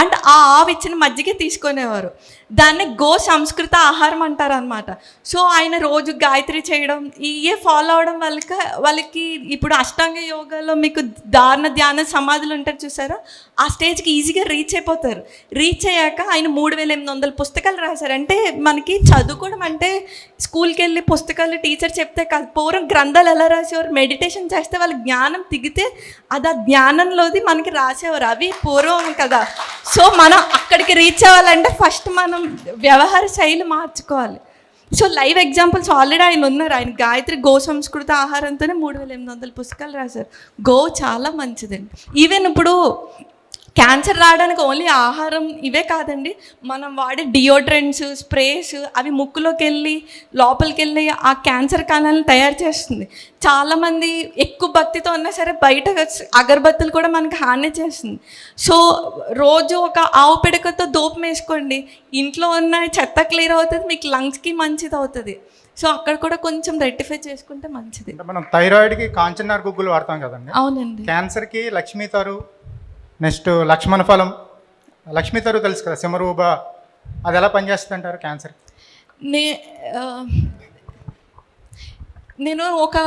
అండ్ ఆ ఆవు ఇచ్చిన మజ్జిగ తీసుకునేవారు. దాన్ని గో సంస్కృత ఆహారం అంటారు అనమాట. సో ఆయన రోజు గాయత్రి చేయడం ఇవే ఫాలో అవడం వాళ్ళకి ఇప్పుడు అష్టాంగ యోగాలో మీకు ధారణ ధ్యాన సమాధులు ఉంటారు చూసారా, ఆ స్టేజ్కి ఈజీగా రీచ్ అయిపోతారు. రీచ్ అయ్యాక ఆయన 3800 పుస్తకాలు రాశారు. అంటే మనకి చదువుకోవడం అంటే స్కూల్కి వెళ్ళి పుస్తకాలు టీచర్ చెప్తే కాదు, పూర్వం గ్రంథాలు ఎలా రాసేవారు, మెడిటేషన్ చేస్తే వాళ్ళ జ్ఞానం దిగితే అది ఆ జ్ఞానంలోది మనకి రాసేవారు. అవి పూర్వం కదా. సో మనం అక్కడికి రీచ్ అవ్వాలంటే ఫస్ట్ మనం వ్యవహార శైలి మార్చుకోవాలి. సో లైవ్ ఎగ్జాంపుల్స్ ఆల్రెడీ ఆయన ఉన్నారు. ఆయన గాయత్రి గో సంస్కృత ఆహారంతోనే 3800 పుస్తకాలు రాశారు. గో చాలా మంచిదండి. ఈవెన్ ఇప్పుడు క్యాన్సర్ రావడానికి ఓన్లీ ఆహారం ఇవే కాదండి, మనం వాడే డియోడ్రెంట్స్ స్ప్రేస్ అవి ముక్కులోకి వెళ్ళి లోపలికి వెళ్ళి ఆ క్యాన్సర్ కణాలను తయారు చేస్తుంది. చాలామంది ఎక్కువ భక్తితో ఉన్నా సరే బయట అగరబత్తులు కూడా మనకి హాని చేస్తుంది. సో రోజు ఒక ఆవు పిడకతో దూపం వేసుకోండి, ఇంట్లో ఉన్న చెత్త క్లియర్ అవుతుంది, మీకు లంగ్స్కి మంచిది అవుతుంది. సో అక్కడ కూడా కొంచెం రెక్టిఫై చేసుకుంటే మంచిది. మనం థైరాయిడ్కి కాంచనార్ గుగ్గులు వాడతాం కదండి. అవునండి. క్యాన్సర్కి లక్ష్మీతరు, నెక్స్ట్ లక్ష్మణ ఫలం. లక్ష్మీతరు తెలుసు కదా, సిమరూబ, అది ఎలా పనిచేస్తుంది అంటారు క్యాన్సర్? నేను ఒక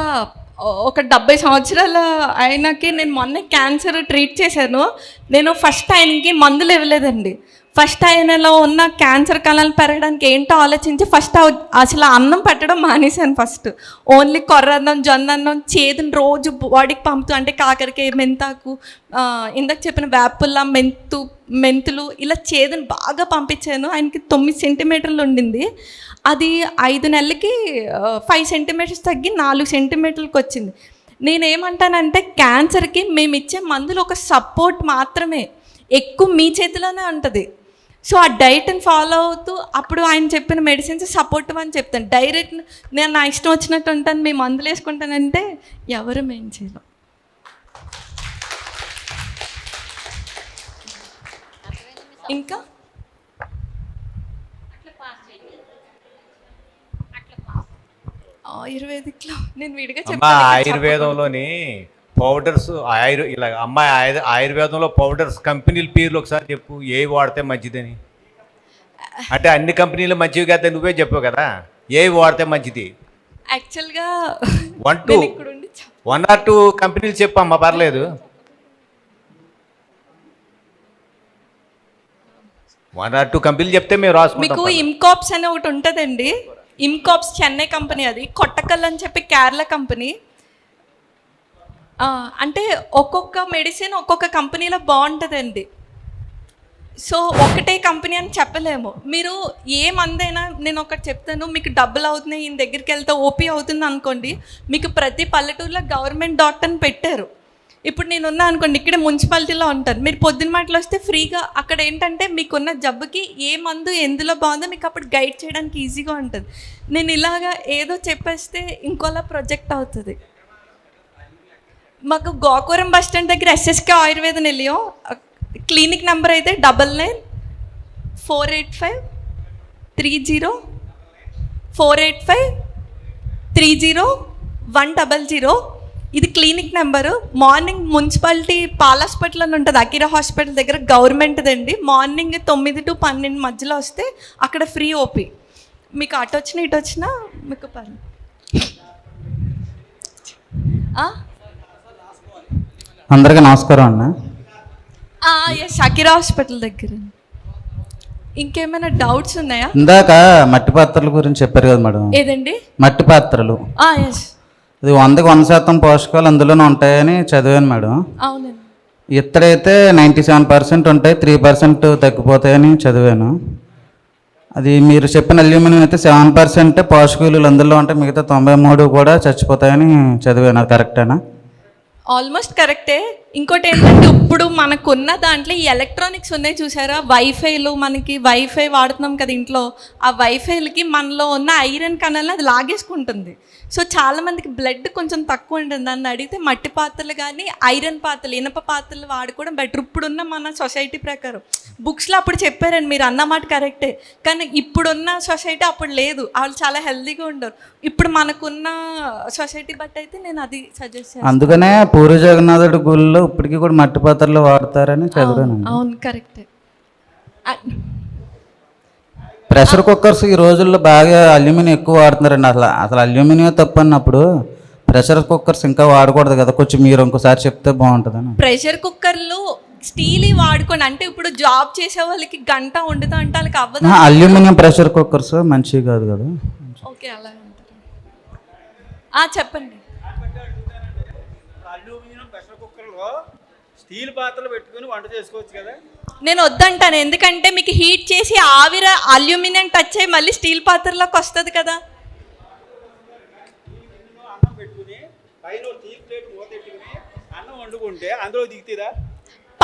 70 సంవత్సరాల ఆయనకి నేను మొన్న క్యాన్సర్ ట్రీట్ చేశాను. నేను ఫస్ట్ ఆయనకి మందులు ఇవ్వలేదండి. ఫస్ట్ ఆయనలో ఉన్న క్యాన్సర్ కణాలు పెరగడానికి ఏంటో ఆలోచించి ఫస్ట్ అసలు అన్నం పెట్టడం మానేశాను. ఫస్ట్ ఓన్లీ కొర్రన్నం జొన్న అన్నం చేదుని రోజు బాడీకి పంపుతూ, అంటే కాకరకాయ మెంతాకు ఇందాక చెప్పిన వేపుల్ల మెంతులు ఇలా చేదుని బాగా పంపించాను. ఆయనకి 9 సెంటీమీటర్లు ఉండింది. అది 5 నెలలకి 5 సెంటీమీటర్స్ తగ్గి 4 సెంటీమీటర్లకు వచ్చింది. నేనేమంటానంటే క్యాన్సర్కి మేము ఇచ్చే మందులు ఒక సపోర్ట్ మాత్రమే, ఎక్కువ మీ చేతిలోనే ఉంటుంది. సో ఆ డైట్ని ఫాలో అవుతూ అప్పుడు ఆయన చెప్పిన మెడిసిన్స్ సపోర్టివ్ అని చెప్తాను. డైరెక్ట్ నేను నా ఇష్టం వచ్చినట్టు ఉంటాను, మేము మందులు వేసుకుంటానంటే ఎవరు మేము చేయలేం. ఇంకా ఆయుర్వేదిక్లో నేను విడిగా చెప్పాను. ఆయుర్వేదంలోని పౌడర్స్ ఇలా అమ్మాయి ఆయుర్వేదంలో పౌడర్స్ కంపెనీల పేర్లు ఒకసారి చెప్పు, ఏవి వాడితే మంచిదని. అంటే అన్ని కంపెనీలు మంచివి కదా, నువ్వే చెప్పావు కదా, ఏవి వాడితే మంచిది. యాక్చువల్గా 1 or 2 కంపెనీలు చెప్పమ్మా, పర్లేదు. 1 or 2 కంపెనీలు చెప్తే మేము రాసుకుంటాం. మీకు ఇమ్కాప్స్ అని ఒకటి ఉంటుందండి. ఇమ్కాప్స్ చెన్నై కంపెనీ, అది కొట్టకల్ అని చెప్పి కేరళ కంపెనీ. అంటే ఒక్కొక్క మెడిసిన్ ఒక్కొక్క కంపెనీలో బాగుంటుందండి. సో ఒకటే కంపెనీ అని చెప్పలేము. మీరు ఏ మందైనా నేను ఒకటి చెప్తాను, మీకు డబ్బులు అవుతున్నాయి ఈయన దగ్గరికి వెళ్తే ఓపీ అవుతుంది అనుకోండి, మీకు ప్రతి పల్లెటూరులో గవర్నమెంట్ డాక్టర్ని పెట్టారు. ఇప్పుడు నేను ఉన్నా అనుకోండి, ఇక్కడే మున్సిపాలిటీలో ఉంటాను, మీరు పొద్దున మాటలు వస్తే ఫ్రీగా అక్కడ ఏంటంటే మీకున్న జబ్బుకి ఏ మందు ఎందులో బాగుందో మీకు అప్పుడు గైడ్ చేయడానికి ఈజీగా ఉంటుంది. నేను ఇలాగా ఏదో చెప్పేస్తే ఇంకోలా ప్రొజెక్ట్ అవుతుంది. మాకు గోకవరం బస్ స్టాండ్ దగ్గర SSK Ayurveda Nilayam, clinic number అయితే 9948530100. ఇది clinic number. Morning municipality Paul hospital అని ఉంటుంది, అకిరా హాస్పిటల్ దగ్గర, గవర్నమెంట్దండి. మార్నింగ్ 9 to 12 మధ్యలో వస్తే అక్కడ ఫ్రీ ఓపీ. మీకు అటు వచ్చినా ఇటు వచ్చినా మీకు పని. అందరికీ నమస్కారం అన్న. ఎస్, అకిరా హాస్పిటల్ దగ్గర. ఇంకేమైనా డౌట్స్ ఉన్నాయా? ఇందాక మట్టి పాత్రల గురించి చెప్పారు కదా మేడం. ఏదండి? మట్టి పాత్రలు. ఎస్, ఇది 100% పోషకాలు అందులోనే ఉంటాయని చదివాను మేడం. అవునండి. ఇత్తడైతే 97% ఉంటాయి, 3% తగ్గిపోతాయని చదివాను. అది మీరు చెప్పిన అల్యూమినియం అయితే 7% పోషకాలు అందులో ఉంటాయి, మిగతా 93 కూడా చచ్చిపోతాయని చదివాను. అది కరెక్టేనా? ఆల్మోస్ట్ కరెక్టే. ఇంకోటి ఏంటంటే ఇప్పుడు మనకున్న దాంట్లో ఈ ఎలక్ట్రానిక్స్ ఉన్నాయి చూసారా, వైఫైలు. మనకి వైఫై వాడుతున్నాం కదా ఇంట్లో, ఆ వైఫైలకి మనలో ఉన్న ఐరన్ కణాలను అది లాగేసుకుంటుంది. సో చాలామందికి బ్లడ్ కొంచెం తక్కువ ఉంటుంది. దాన్ని అడిగితే మట్టి పాత్రలు కానీ ఐరన్ పాత్రలు, ఇనప పాత్రలు వాడుకోవడం బెటర్. ఇప్పుడున్న మన సొసైటీ ప్రకారం బుక్స్లో అప్పుడు చెప్పారండి, మీరు అన్నమాట కరెక్టే. కానీ ఇప్పుడున్న సొసైటీ అప్పుడు లేదు, వాళ్ళు చాలా హెల్తీగా ఉండరు. ఇప్పుడు మనకున్న సొసైటీ బట్టి అయితే నేను అది సజెస్ట్ చేస్తాను. అందుకనే పూరి జగన్నాథుడి గుళ్ళో ఇప్పటికీ కూడా మట్టి పాత్రలు వాడతారని చదివాను. అవును, కరెక్టే. ప్రెషర్ కుక్కర్స్ ఈ రోజుల్లో బాగా అల్యూమినియం ఎక్కువ వాడుతున్నారండి. అసలు అల్యూమినియం తప్పు అన్నప్పుడు ప్రెషర్ కుక్కర్స్ ఇంకా వాడకూడదు కదా, కొంచెం మీరు ఇంకోసారి చెప్తే బాగుంటుందని. ప్రెషర్ కుక్కర్లు స్టీల్ వాడుకోండి. అంటే ఇప్పుడు జాబ్ చేసే వాళ్ళకి గంట వండుతా అంటే వాళ్ళకి అవ్వదు. అల్యూమినియం ప్రెషర్ కుక్కర్స్ మంచివి కాదు కదా. ఓకే, అలా చెప్పండి. అల్యూమినియం ప్రెషర్ కుక్కర్లో స్టీల్ పాత్రలు పెట్టుకుని వంట చేసుకోవచ్చు కదా. నేను వద్దంటాను, ఎందుకంటే మీకు హీట్ చేసి ఆవిర అల్యూమినియం టచ్ అయ్యి మళ్ళీ స్టీల్ పాత్రలోకి వస్తుంది కదా. అన్నం పెట్టుకుని పైన స్టీల్ ప్లేట్ మూత పెట్టుకుని అన్నం వండుకుంటే అందులో దిగుతుందా?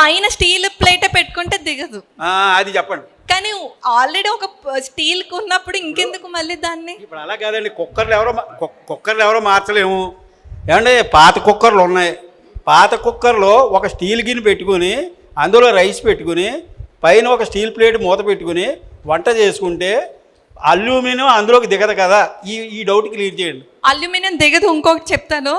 పైన స్టీల్ ప్లేటే పెట్టుకుంటే దిగదు. అది చెప్పండి. కానీ ఆల్రెడీ ఒక స్టీల్ ఉన్నప్పుడు ఇంకెందుకు మళ్ళీ దాన్ని? ఇప్పుడు అలా కాదండి, కుక్కర్లు ఎవరో మార్చలేము. ఏమంటే పాత కుక్కర్లు ఉన్నాయి, పాత కుక్కర్లో ఒక స్టీల్ గిన్నె పెట్టుకుని అందులో రైస్ పెట్టుకుని పైన ఒక స్టీల్ ప్లేట్ మూత పెట్టుకుని వంట చేసుకుంటే అల్యూమినియం అందులోకి దిగదు కదా. ఈ డౌట్ క్లియర్ చేయండి. అల్యూమినియం దిగదు. ఇంకొకటి చెప్తాను.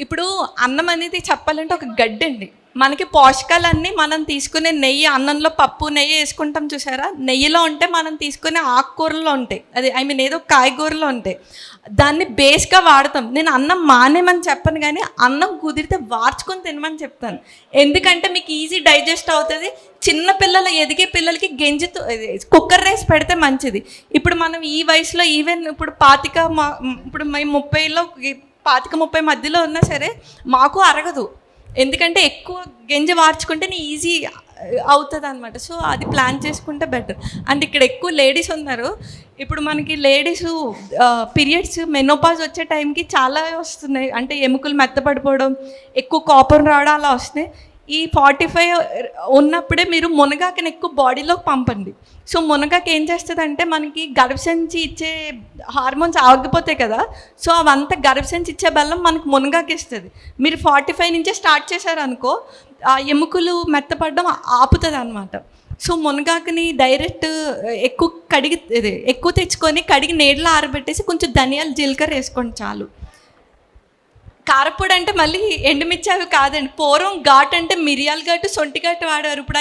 ఇప్పుడు అన్నం అనేది చెప్పాలంటే ఒక గడ్డి అండి. మనకి పోషకాలన్నీ మనం తీసుకునే నెయ్యి, అన్నంలో పప్పు నెయ్యి వేసుకుంటాం చూసారా, నెయ్యిలో ఉంటే మనం తీసుకునే ఆకుకూరలో ఉంటాయి, అది ఏదో కాయగూరలో ఉంటాయి. దాన్ని బేస్గా వాడతాం. నేను అన్నం మానేమని చెప్పను, కానీ అన్నం కుదిరితే వార్చుకొని తినమని చెప్తాను. ఎందుకంటే మీకు ఈజీ డైజెస్ట్ అవుతుంది. చిన్న పిల్లలు, ఎదిగే పిల్లలకి గెంజితో కుక్కర్ రైస్ పెడితే మంచిది. ఇప్పుడు మనం ఈ వయసులో ఈవెన్ ఇప్పుడు ఇప్పుడు మేము 25-30 మధ్యలో ఉన్నా సరే మాకు అరగదు. ఎందుకంటే ఎక్కువ గంజి వార్చుకుంటేనే ఈజీ అవుతుంది అనమాట. సో అది ప్లాన్ చేసుకుంటే బెటర్. అండ్ ఇక్కడ ఎక్కువ లేడీస్ ఉన్నారు. ఇప్పుడు మనకి లేడీస్ పీరియడ్స్, మెనోపాజ్ వచ్చే టైంకి చాలా వస్తున్నాయి. అంటే ఎముకలు మెత్తపడిపోవడం, ఎక్కువ కోపం రావడం అలా వస్తున్నాయి. ఈ 45 ఉన్నప్పుడే మీరు మునగాకుని ఎక్కువ బాడీలోకి పంపండి. సో మునగాకు ఏం చేస్తుందంటే మనకి గర్భసంచి ఇచ్చే హార్మోన్స్ ఆగిపోతాయి కదా, సో అవంతా గర్భసంచి ఇచ్చే బెల్లం మనకు మునగాకు ఇస్తుంది. మీరు 45 నుంచే స్టార్ట్ చేశారనుకో ఆ ఎముకలు మెత్తపడడం ఆపుతుంది అనమాట. సో మునగాకుని డైరెక్ట్ ఎక్కువ తెచ్చుకొని కడిగి నీళ్ళలో ఆరబెట్టేసి కొంచెం ధనియాలు, జీలకర్ర వేసుకోండి చాలు. కారపొడి అంటే మళ్ళీ ఎండుమిర్చి అవి కాదండి. పూర్వం ఘాట్ అంటే మిరియాల ఘాటు, సొంటి ఘాటు వాడారు. ఇప్పుడు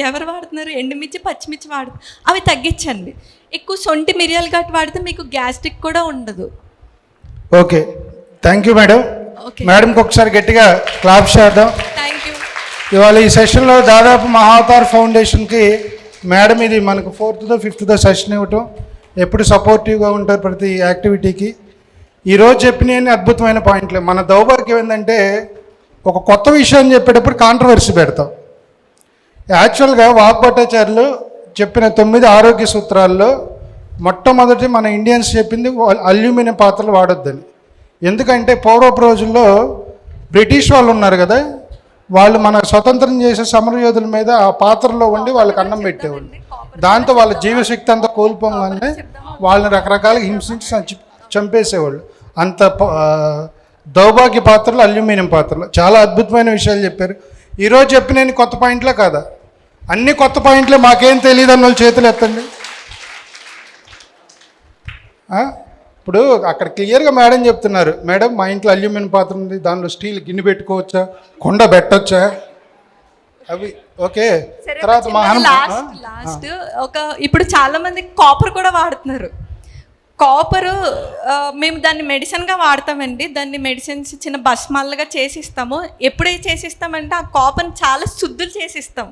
ఎవరు వాడుతున్నారు? ఎండుమిర్చి, పచ్చిమిర్చి వాడుతున్నారు. అవి తగ్గించండి. ఎక్కువ సొంటి మిరియాల ఘాటు వాడితే మీకు గ్యాస్ట్రిక్ కూడా ఉండదు. Okay, thank you madam. Okay మేడంకి ఒకసారి గట్టిగా క్లాప్ చేద్దాం. Thank you. ఇవాళ ఈ సెషన్లో దాదాపు మహావతార్ ఫౌండేషన్కి మేడం ఇది మనకు 4th, 5th సెషన్ ఇవ్వటం, ఎప్పుడు సపోర్టివ్గా ఉంటారు ప్రతి యాక్టివిటీకి. ఈరోజు చెప్పినవన్నీ అద్భుతమైన పాయింట్లు. మన దౌర్భాగ్యం ఏంటంటే ఒక కొత్త విషయాన్ని చెప్పేటప్పుడు కాంట్రవర్సీ పెడతాం. యాక్చువల్గా వాగ్భటాచార్యులు చెప్పిన 9 ఆరోగ్య సూత్రాల్లో మొట్టమొదటి మన ఇండియన్స్ చెప్పింది అల్యూమినియం పాత్రలు వాడొద్దని. ఎందుకంటే పూర్వపు రోజుల్లో బ్రిటిష్ వాళ్ళు ఉన్నారు కదా, వాళ్ళు మన స్వతంత్రం చేసే సమరయోధుల మీద ఆ పాత్రలో ఉండి వాళ్ళకి అన్నం పెట్టేవాళ్ళు. దాంతో వాళ్ళ జీవశక్తి అంతా కోల్పోగానే వాళ్ళని రకరకాలుగా హింసించి చంపేసేవాళ్ళు. అంత దౌర్భాగ్య పాత్రలు, అల్యూమినియం పాత్రలు. చాలా అద్భుతమైన విషయాలు చెప్పారు. ఈరోజు చెప్పిన కొత్త పాయింట్లే కాదా? అన్ని కొత్త పాయింట్లే. మాకేం తెలియదు అన్న వాళ్ళు చేతులు ఎత్తండి. ఇప్పుడు అక్కడ క్లియర్గా మేడం చెప్తున్నారు, మేడం మా ఇంట్లో అల్యూమినియం పాత్ర ఉంది, దానిలో స్టీల్ గిన్నె పెట్టుకోవచ్చా, కొండ పెట్టచ్చా, అవి ఓకే. తర్వాత లాస్ట్ ఒక ఇప్పుడు చాలా మంది కాపర్ కూడా వాడుతున్నారు. కాపరు మేము దాన్ని మెడిసిన్గా వాడతామండి. దాన్ని మెడిసిన్స్ చిన్న భస్మాలుగా చేసిస్తాము. ఎప్పుడే చేసిస్తామంటే ఆ కాపర్ని చాలా శుద్ధులు చేసిస్తాం.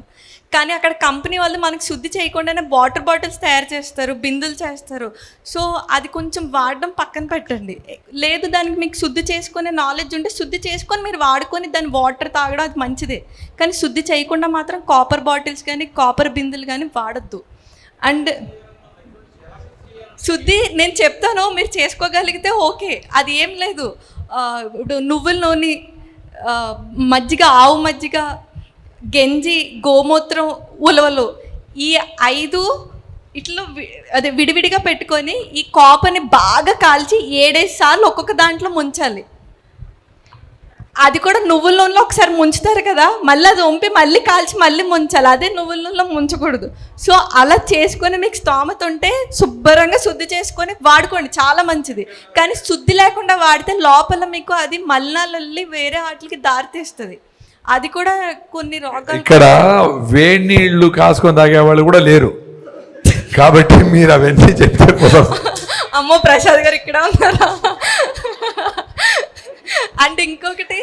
కానీ అక్కడ కంపెనీ వాళ్ళు మనకి శుద్ధి చేయకుండానే వాటర్ బాటిల్స్ తయారు చేస్తారు, బిందులు చేస్తారు. సో అది కొంచెం వాడడం పక్కన పెట్టండి. లేదు దానికి మీకు శుద్ధి చేసుకునే నాలెడ్జ్ ఉంటే శుద్ధి చేసుకొని మీరు వాడుకొని దాని వాటర్ తాగడం అది మంచిదే. కానీ శుద్ధి చేయకుండా మాత్రం కాపర్ బాటిల్స్ కానీ కాపర్ బిందులు కానీ వాడద్దు. అండ్ శుద్ధి నేను చెప్తాను, మీరు చేసుకోగలిగితే ఓకే, అది ఏం లేదు. ఇప్పుడు నువ్వుల నూనె, మజ్జిగ, ఆవు మజ్జిగ, గంజి, గోమూత్రం, ఉలవలు, ఈ 5 ఇట్లా అదే విడివిడిగా పెట్టుకొని ఈ కాపర్ని బాగా కాల్చి 7 సార్లు ఒక్కొక్క దాంట్లో ముంచాలి. అది కూడా నువ్వుల నూనెలో ఒకసారి ముంచుతారు కదా, మళ్ళీ అది వంపి మళ్ళీ కాల్చి మళ్ళీ ముంచాలి. అదే నువ్వుల నూనెలో ముంచకూడదు. సో అలా చేసుకొని మీకు స్తోమత ఉంటే శుభ్రంగా శుద్ధి చేసుకొని వాడుకోండి, చాలా మంచిది. కానీ శుద్ధి లేకుండా వాడితే లోపల మీకు అది మలినాలల్లి వేరే వాటికి దారితీస్తుంది. అది కూడా కొన్ని రోగాలు. ఇక్కడ వేడి నీళ్లు కాసుకొని తాగే వాళ్ళు కూడా లేరు కాబట్టి మీరు అవన్నీ చెప్తే అమ్మో ప్రసాద్ గారు ఇక్కడ ఉన్నారా? అండ్ ఇంకొకటి,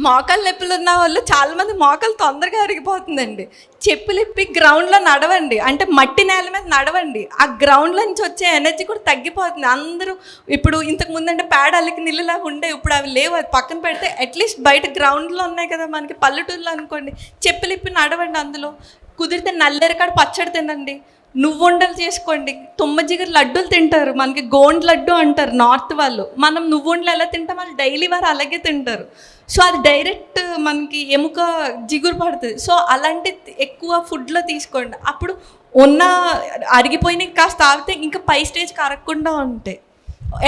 మోకాలు నొప్పులు ఉన్న వాళ్ళు చాలామంది మోకాలు తొందరగా అరిగిపోతుందండి. చెప్పులు ఇప్పి గ్రౌండ్లో నడవండి, అంటే మట్టి నేల మీద నడవండి. ఆ గ్రౌండ్లో నుంచి వచ్చే ఎనర్జీ కూడా తగ్గిపోతుంది. అందరూ ఇప్పుడు ఇంతకుముందు అంటే పేడ అల్లికి నీళ్ళలాగా ఉండే, ఇప్పుడు అవి లేవు. అది పక్కన పెడితే అట్లీస్ట్ బయట గ్రౌండ్లో ఉన్నాయి కదా మనకి, పల్లెటూరులో అనుకోండి, చెప్పులు ఇప్పి నడవండి. అందులో కుదిరితే నల్లేరకాడ పచ్చడి తినండి, నువ్వుండలు చేసుకోండి, తుమ్మజిగురు లడ్డూలు తింటారు. మనకి గోండ్ లడ్డు అంటారు నార్త్ వాళ్ళు. మనం నువ్వుండలు ఎలా తింటాం, వాళ్ళు డైలీ వారు అలాగే తింటారు. సో అది డైరెక్ట్ మనకి ఎముక జిగురు పడుతుంది. సో అలాంటి ఎక్కువ ఫుడ్లో తీసుకోండి. అప్పుడు ఉన్న అరిగిపోయిన కాస్త తాగితే ఇంకా పై స్టేజ్కి అరగకుండా ఉంటాయి.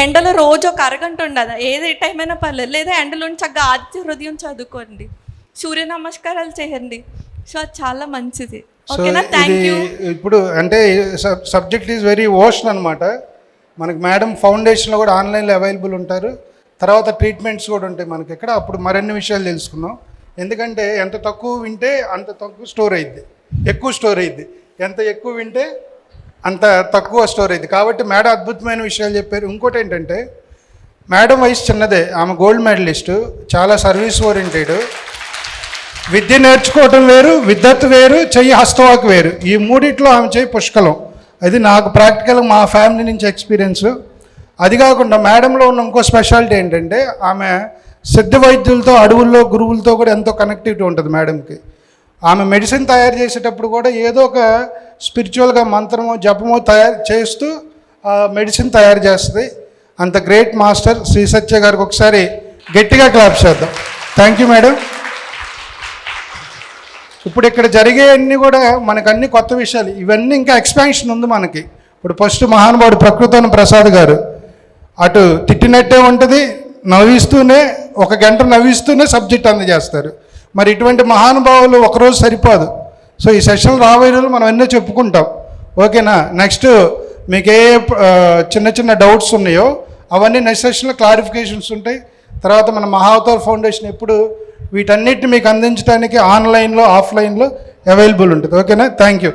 ఎండలో రోజు ఒక అరగంట ఉండదు, ఏదే టైం అయినా పర్లేదు. లేదా ఎండలో చక్కగా ఆదిత్య హృదయం చదువుకోండి, సూర్య నమస్కారాలు చేయండి. సో అది చాలా మంచిది. ఓకేనా? Thank you. ఇప్పుడు అంటే సబ్జెక్ట్ ఈజ్ వెరీ ఓషన్ అనమాట. మనకి మేడం ఫౌండేషన్లో కూడా ఆన్లైన్లో అవైలబుల్ ఉంటారు. తర్వాత ట్రీట్మెంట్స్ కూడా ఉంటాయి మనకి ఇక్కడ. అప్పుడు మరిన్ని విషయాలు తెలుసుకుందాం. ఎందుకంటే ఎంత తక్కువ వింటే అంత తక్కువ స్టోర్ అయ్యిద్ది, ఎక్కువ స్టోర్ అయ్యిద్ది. ఎంత ఎక్కువ వింటే అంత తక్కువ స్టోర్ అయ్యిద్ది. కాబట్టి మేడం అద్భుతమైన విషయాలు చెప్పారు. ఇంకోటి ఏంటంటే మేడం వయసు చిన్నదే, ఆమె గోల్డ్ మెడలిస్టు, చాలా సర్వీస్ ఓరియంటెడ్. విద్య నేర్చుకోవటం వేరు, విద్వత్ వేరు, చెయ్యి హస్తవాకు వేరు. ఈ మూడిట్లో ఆమె చెయ్యి పుష్కలం. అది నాకు ప్రాక్టికల్గా మా ఫ్యామిలీ నుంచి ఎక్స్పీరియన్స్. అది కాకుండా మేడంలో ఉన్న ఇంకో స్పెషాలిటీ ఏంటంటే ఆమె సిద్ధ వైద్యులతో, అడవుల్లో గురువులతో కూడా ఎంతో కనెక్టివిటీ ఉంటుంది మేడంకి. ఆమె మెడిసిన్ తయారు చేసేటప్పుడు కూడా ఏదో ఒక స్పిరిచువల్గా మంత్రమో జపమో తయారు చేస్తూ మెడిసిన్ తయారు చేస్తుంది. అంత గ్రేట్ మాస్టర్ శ్రీ సత్య గారికి ఒకసారి గట్టిగా క్లాప్ చేద్దాం. Thank you madam. ఇప్పుడు ఇక్కడ జరిగే అన్నీ కూడా మనకు అన్ని కొత్త విషయాలు. ఇవన్నీ ఇంకా ఎక్స్పాన్షన్ ఉంది మనకి. ఇప్పుడు ఫస్ట్ మహానుభావుడు ప్రకృతోని ప్రసాద్ గారు అటు తిట్టినట్టే ఉంటుంది, నవ్విస్తూనే 1 గంట నవ్విస్తూనే సబ్జెక్ట్ అందజేస్తారు. మరి ఇటువంటి మహానుభావులు ఒకరోజు సరిపోదు. సో ఈ సెషన్ రాబోయే రోజులు మనం ఎన్నో చెప్పుకుంటాం. ఓకేనా? నెక్స్ట్ మీకు ఏ చిన్న చిన్న డౌట్స్ ఉన్నాయో అవన్నీ నెక్స్ట్ సెషన్లో క్లారిఫికేషన్స్ ఉంటాయి. తర్వాత మన మహావతార్ ఫౌండేషన్ ఎప్పుడు వీటన్నిటిని మీకు అందించడానికి ఆన్లైన్లో ఆఫ్లైన్లో అవైలబుల్ ఉంటుంది. ఓకేనా? Thank you.